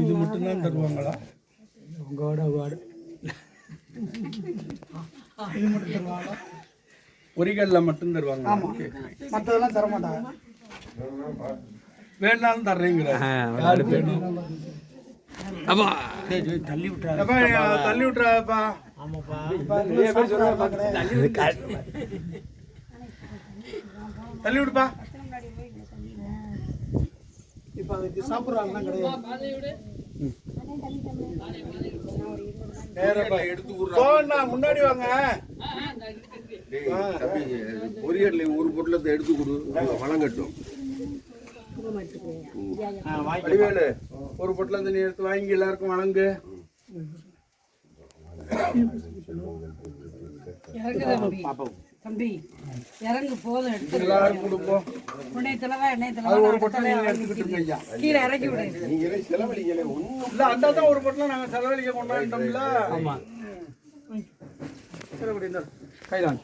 இது மட்டும்தான் தருவாங்களா? உங்களோட வாடு இது மட்டும் தருவாங்களா? பொரிகல்ல மட்டும் தருவாங்க. மற்றதெல்லாம் தர மாட்டாங்க. வேணாலும் தர்றீங்களா? தள்ளி விட்டா தள்ளி விட்டுறாப்பா. தள்ளி விடுப்பா. இப்ப அதுக்கு சாப்பிடுறாங்கன்னா கிடையாது. முன்னாடி வாங்க. பொரியல் ஒரு பொருளத்தை எடுத்து கொடு, வளங்கட்டும். வடிவேலு ஒரு பொட்டல தண்ணி எடுத்து வாங்கி எல்லாருக்கும் வழங்கு. தம்பி இறங்கு போதும், எல்லாரும் கொடுப்போம். ஒரு பொட்டல கீழே இறக்கி விடு. நீங்களே செலவழிக்கல ஒன்றும் இல்ல, அதான் ஒரு பொட்டல நாங்க செலவழிக்க கொண்டாண்டோம்ல. ஆமா செலவழி கைதான்